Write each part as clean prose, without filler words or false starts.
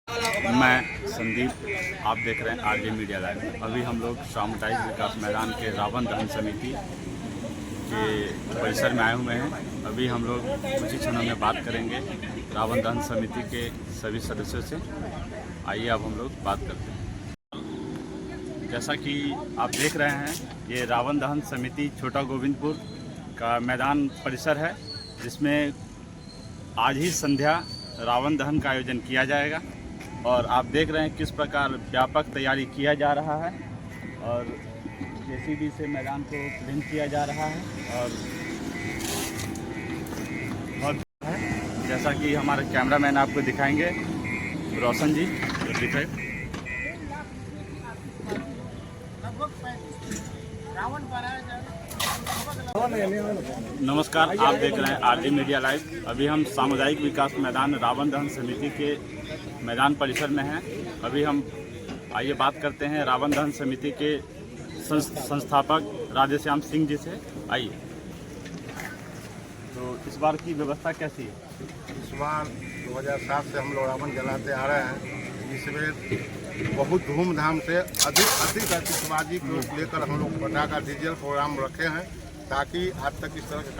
मैं संदीप, आप देख रहे हैं आरजे मीडिया लाइव। अभी हम लोग सामुदायिक विकास मैदान के रावण दहन समिति के परिसर में आए हुए हैं। अभी हम लोग कुछ ही क्षणों में बात करेंगे रावण दहन समिति के सभी सदस्यों से। आइए अब हम लोग बात करते हैं। जैसा कि आप देख रहे हैं, ये रावण दहन समिति छोटा गोविंदपुर का मैदान परिसर है, जिसमें आज ही संध्या रावण दहन का आयोजन किया जाएगा। और आप देख रहे हैं किस प्रकार व्यापक तैयारी किया जा रहा है और जेसीबी से मैदान को क्लीन किया जा रहा है। और जैसा कि हमारे कैमरामैन आपको दिखाएंगे, रोशन जी दिखाए। नमस्कार, आप देख रहे हैं आरजे मीडिया लाइव। अभी हम सामुदायिक विकास मैदान रावण दहन समिति के मैदान परिसर में हैं। अभी हम आइए बात करते हैं रावण दहन समिति के संस्थापक राधेश्याम सिंह जी से। आइए, तो इस बार की व्यवस्था कैसी है? इस बार 2007 से हम लोग रावण जलाते आ रहे हैं। इसमें बहुत धूमधाम से अधिक आतिशबाजी को लेकर हम लोग पटाखा डीजल प्रोग्राम रखे हैं, ताकि आज तक इस तरह के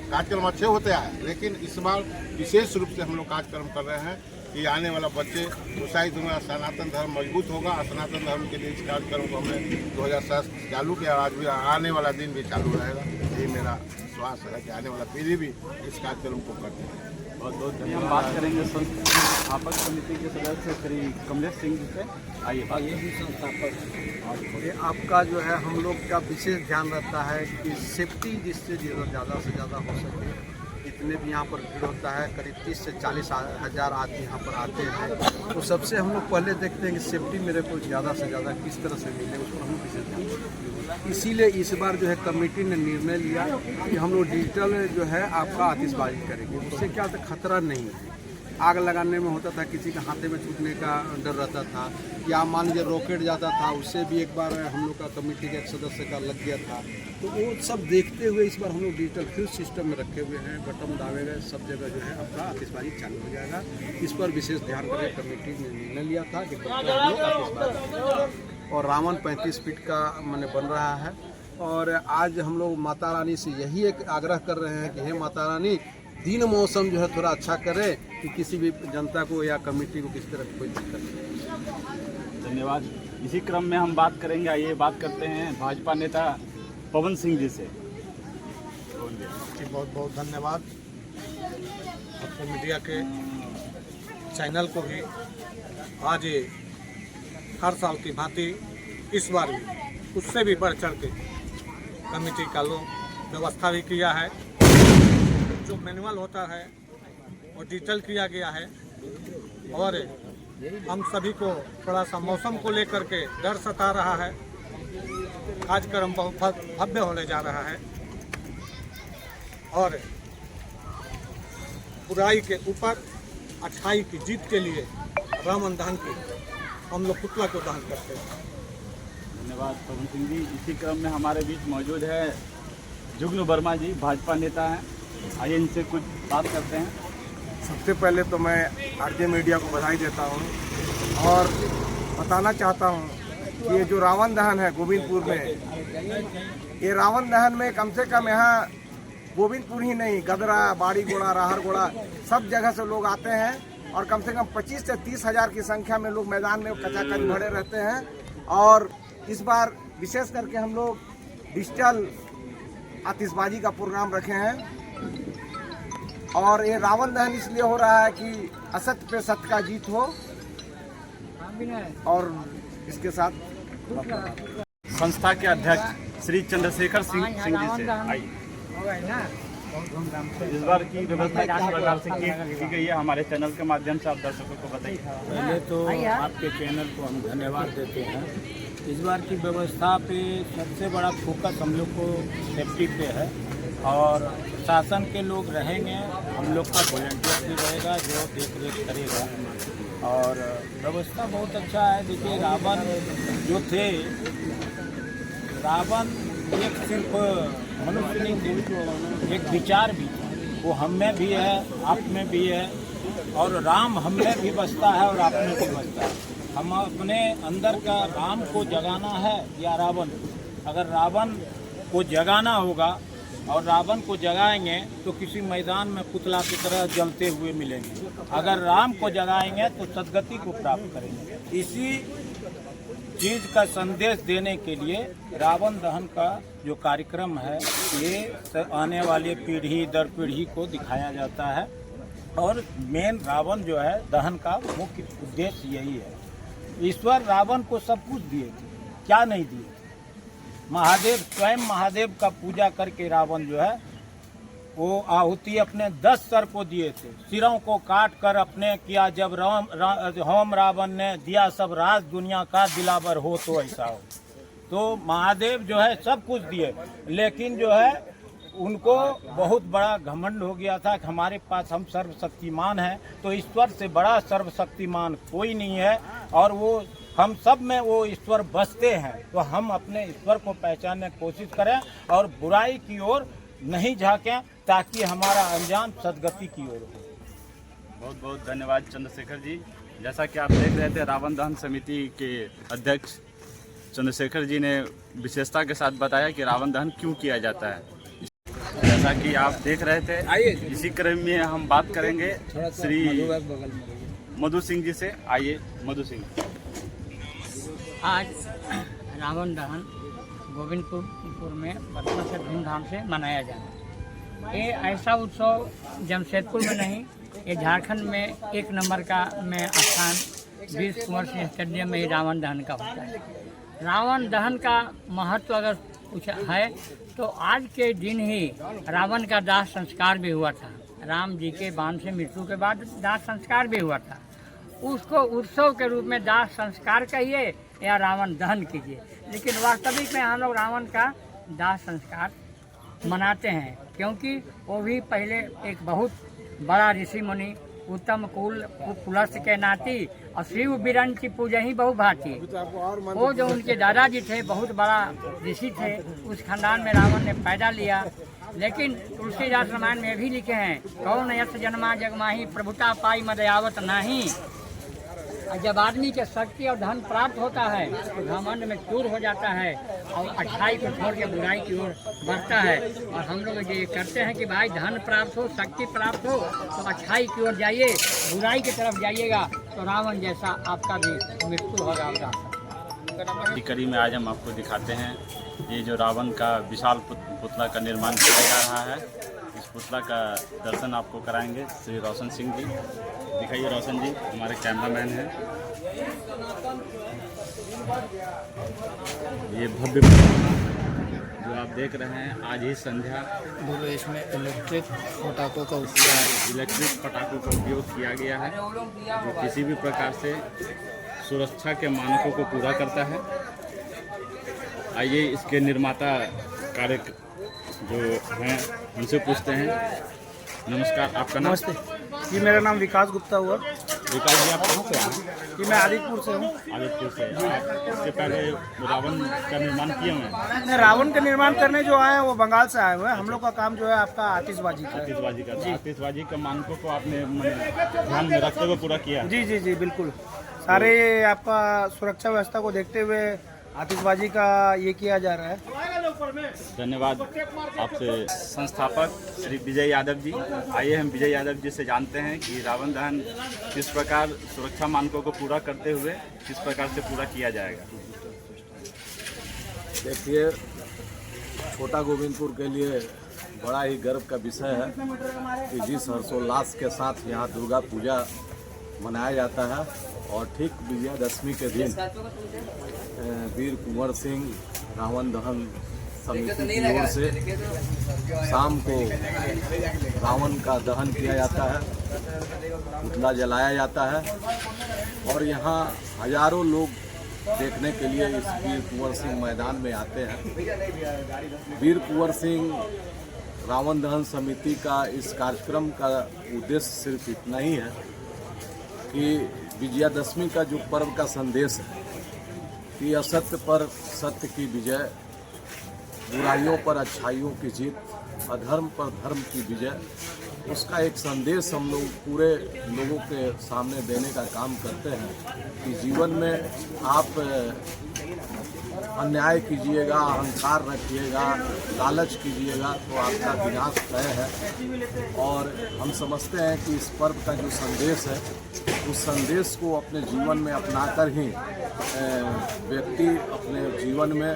कार्यक्रम अच्छे होते आए। लेकिन इस बार विशेष रूप से हम लोग कार्यक्रम कर रहे हैं कि आने वाला बच्चे उत्साहित होंगे, सनातन धर्म मजबूत होगा। और सनातन धर्म के लिए इस कार्यक्रम को हमने 2007 चालू किया, आज भी आने वाला दिन भी चालू रहेगा। यही मेरा विश्वास है कि आने वाला पीढ़ी भी इस कार्यक्रम को करते हैं। और हम बात करेंगे संस्थापक समिति के सदस्य श्री कमलेश सिंह जी से। आइए बात। ये भी संस्थापक ये आपका जो है, हम लोग का विशेष ध्यान रहता है कि सेफ्टी जिससे ज़्यादा से ज़्यादा हो सके। जितने भी यहाँ पर भीड़ होता है, करीब 30 से 40 हज़ार आदमी यहाँ पर आते हैं, तो सबसे हम लोग पहले देखते हैं कि सेफ्टी मेरे को ज़्यादा से ज़्यादा किस तरह से मिले, उसको हम विशेष ध्यान देते हैं। इसीलिए इस बार जो है कमेटी ने निर्णय लिया कि हम लोग डिजिटल जो है आपका आतिशबाजी करेंगे। उससे क्या होता है, खतरा नहीं है। आग लगाने में होता था, किसी के हाथे में छूटने का डर रहता था, या मान लीजिए रॉकेट जाता था, उससे भी एक बार हम लोग का कमेटी के एक सदस्य का लग गया था। तो वो सब देखते हुए इस बार हम लोग डिजिटल फ्यूज सिस्टम में रखे हुए हैं। बटन दावे गए, सब जगह जो है आपका आतिशबाजी चालू हो जाएगा। इस पर विशेष ध्यान करें। कमेटी ने निर्णय लिया था कि और रावण 35 फीट का मैंने बन रहा है। और आज हम लोग माता रानी से यही एक आग्रह कर रहे हैं कि हे माता रानी, दिन मौसम जो है थोड़ा अच्छा करे, कि किसी भी जनता को या कमेटी को किसी तरह की कोई दिक्कत नहीं। धन्यवाद। इसी क्रम में हम बात करेंगे। आइए बात करते हैं भाजपा नेता पवन सिंह जी से। बहुत बहुत धन्यवाद आपको, मीडिया के चैनल को भी। आज हर साल की भांति इस बार भी उससे भी बढ़ चढ़ के कमेटी का लोग व्यवस्था भी किया है। जो मैनुअल होता है वो डिजिटल किया गया है। और हम सभी को थोड़ा सा मौसम को लेकर के डर सता रहा है। कार्यक्रम बहुत भव्य होने जा रहा है और बुराई के ऊपर अच्छाई की जीत के लिए रावण दहन की हम लोग पुतला को दहन करते हैं। धन्यवाद पवन सिंह जी। इसी क्रम में हमारे बीच मौजूद है जुगनू वर्मा जी, भाजपा नेता हैं। आइए इनसे कुछ बात करते हैं। सबसे पहले तो मैं आरजे मीडिया को बधाई देता हूँ और बताना चाहता हूँ कि ये जो रावण दहन है गोविंदपुर में, ये रावण दहन में कम से कम यहाँ गोविंदपुर ही नहीं, गदरा, बाड़ी गोड़ा, राहर गोड़ा, सब जगह से लोग आते हैं। और कम से कम 25 से 30 हज़ार की संख्या में लोग मैदान में कचाकच भरे रहते हैं। और इस बार विशेष करके हम लोग डिजिटल आतिशबाजी का प्रोग्राम रखे हैं। और ये रावण दहन इसलिए हो रहा है कि असत्य पे सत्य का जीत हो। और इसके साथ संस्था के अध्यक्ष श्री चंद्रशेखर सिंह जी से। आइए, इस बार की व्यवस्था किस प्रकार से की गई है, हमारे चैनल के माध्यम से आप दर्शकों को बताइए। पहले तो आपके चैनल को हम धन्यवाद देते हैं। इस बार की व्यवस्था पे सबसे बड़ा फोकस हम लोग को सेफ्टी पे है। और शासन के लोग रहेंगे, हम लोग का वॉलंटियर भी रहेगा जो देख रेख करेगा। और व्यवस्था बहुत अच्छा है। देखिए, रावण जो थे, रावण एक सिर्फ मनुष्य नहीं थे, एक विचार भी था। वो हम में भी है, आप में भी है। और राम हमें भी बसता है और आपने भी बसता है। हम अपने अंदर का राम को जगाना है या रावण? अगर रावण को जगाना होगा और रावण को जगाएंगे तो किसी मैदान में पुतला की तरह जलते हुए मिलेंगे। अगर राम को जगाएंगे तो सदगति को प्राप्त करेंगे। इसी चीज का संदेश देने के लिए रावण दहन का जो कार्यक्रम है ये आने वाली पीढ़ी दर पीढ़ी को दिखाया जाता है। और मेन रावण जो है दहन का मुख्य उद्देश्य यही है। ईश्वर रावण को सब कुछ दिए थे, क्या नहीं दिए? महादेव स्वयं महादेव का पूजा करके रावण जो है वो आहुति अपने 10 सर को दिए थे, सिरों को काट कर अपने किया। जब होम रावण ने दिया सब राज दुनिया का दिलावर हो तो ऐसा हो। तो महादेव जो है सब कुछ दिए, लेकिन जो है उनको बहुत बड़ा घमंड हो गया था कि हमारे पास हम सर्वशक्तिमान हैं। तो ईश्वर से बड़ा सर्वशक्तिमान कोई नहीं है और वो हम सब में वो ईश्वर बसते हैं। तो हम अपने ईश्वर को पहचानने की कोशिश करें और बुराई की ओर नहीं झांकें ताकि हमारा अंजाम सदगति की ओर हो। बहुत बहुत धन्यवाद चंद्रशेखर जी। जैसा कि आप देख रहे थे रावण दहन समिति के अध्यक्ष चंद्रशेखर जी ने विशेषता के साथ बताया कि रावण दहन क्यों किया जाता है। जैसा कि आप देख रहे थे, इसी क्रम में हम बात करेंगे श्री मधु सिंह जी से। आइए मधु सिंह। आज रावण दहन गोविंदपुर में बरसों से धूमधाम से मनाया जा रहा है। ये ऐसा उत्सव जमशेदपुर में नहीं, ये झारखंड में एक नंबर का में स्थान वीर कुंवर सिंह स्टेडियम में ही रावण दहन का होता है। रावण दहन का महत्व अगर कुछ है तो आज के दिन ही रावण का दाह संस्कार भी हुआ था। राम जी के बाण से मृत्यु के बाद दाह संस्कार भी हुआ था। उसको उत्सव के रूप में दाह संस्कार कहिए या रावण दहन कीजिए, लेकिन वास्तविक में हम लोग रावण का दाह संस्कार मनाते हैं, क्योंकि वो भी पहले एक बहुत बड़ा ऋषि मुनि उत्तम कुलस्थ के नाती और शिव बीरन की पूजा ही बहु भांति। वो जो उनके दादाजी थे बहुत बड़ा ऋषि थे, उस खानदान में रावण ने पैदा लिया। लेकिन तुलसीदास रामायण में भी लिखे हैं, कौन यश जन्मा जगमाही प्रभुता पाई मदयावत नाही। जब आदमी के शक्ति और धन प्राप्त होता है तो घमंड में चूर हो जाता है और अच्छाई को छोड़ के बुराई की ओर बढ़ता है। और हम लोग ये करते हैं कि भाई धन प्राप्त हो, शक्ति प्राप्त हो तो अच्छाई की ओर जाइए, बुराई की तरफ जाइएगा तो रावण जैसा आपका भी मृत्यु हो जाएगा। इसी कड़ी में आज हम आपको दिखाते हैं ये जो रावण का विशाल पुतला का निर्माण किया जा रहा है। इस पुतला का दर्शन आपको कराएंगे श्री रोशन सिंह जी। दिखाइए रोशन जी, हमारे कैमरामैन हैं। ये भव्य जो आप देख रहे हैं आज ही संध्या इसमें इलेक्ट्रिक पटाखों का इलेक्ट्रिक पटाखों का उपयोग किया गया है जो किसी भी प्रकार से सुरक्षा के मानकों को पूरा करता है। आइए इसके निर्माता कार्य जो हैं उनसे पूछते हैं। नमस्कार, आपका नाम? नमस्ते जी, मेरा नाम विकास गुप्ता हुआ। विकास जी, आप कहाँ से हैं? जी मैं आदितपुर से हूँ। आदितपुर से। इससे पहले रावण का निर्माण किए हुए हैं? मैं रावण का निर्माण करने जो आए हैं वो बंगाल से आए हुए हैं। हम लोग का काम जो है आपका आतिशबाजी का है। आतिशबाजी का। आतिशबाजी के मानकों को आपने ध्यान में रखते हुए पूरा किया? जी जी जी बिल्कुल। सारे आपका सुरक्षा व्यवस्था को देखते हुए आतिशबाजी का ये किया जा रहा है। धन्यवाद आपसे। संस्थापक श्री विजय यादव जी, आइए हम विजय यादव जी से जानते हैं कि रावण दहन किस प्रकार सुरक्षा मानकों को पूरा करते हुए किस प्रकार से पूरा किया जाएगा। देखिए, छोटा गोविंदपुर के लिए बड़ा ही गर्व का विषय है कि जिस हर्षोल्लास के साथ यहाँ दुर्गा पूजा मनाया जाता है और ठीक विजयादशमी के दिन वीर कुंवर सिंह रावण दहन समिति की ओर से शाम को रावण का दहन किया जाता है, पुतला जलाया जाता है और यहाँ हजारों लोग देखने के लिए इस वीर कुंवर सिंह मैदान में आते हैं। वीर कुंवर सिंह रावण दहन समिति का इस कार्यक्रम का उद्देश्य सिर्फ इतना ही है कि विजयादशमी का जो पर्व का संदेश है कि असत्य पर सत्य की विजय, बुराइयों पर अच्छाइयों की जीत, अधर्म पर धर्म की विजय, उसका एक संदेश हम लोग पूरे लोगों के सामने देने का काम करते हैं कि जीवन में आप अन्याय कीजिएगा, अहंकार रखिएगा, लालच कीजिएगा तो आपका विनाश तय है। और हम समझते हैं कि इस पर्व का जो संदेश है उस संदेश को अपने जीवन में अपनाकर ही व्यक्ति अपने जीवन में,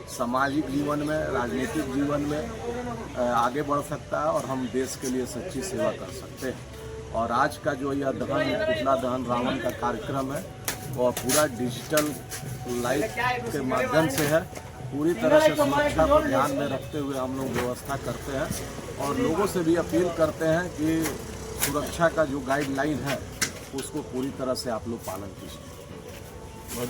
सामाजिक जीवन में, राजनीतिक जीवन में आगे बढ़ सकता है और हम देश के लिए सच्ची सेवा कर सकते हैं। और आज का जो यह दहन, पुतला दहन रावण का कार्यक्रम है वह पूरा डिजिटल लाइट के माध्यम से है। पूरी तरह से सुरक्षा को ध्यान में रखते हुए हम लोग व्यवस्था करते हैं और लोगों से भी अपील करते हैं कि सुरक्षा का जो गाइडलाइन है उसको पूरी तरह से आप लोग पालन कीजिए।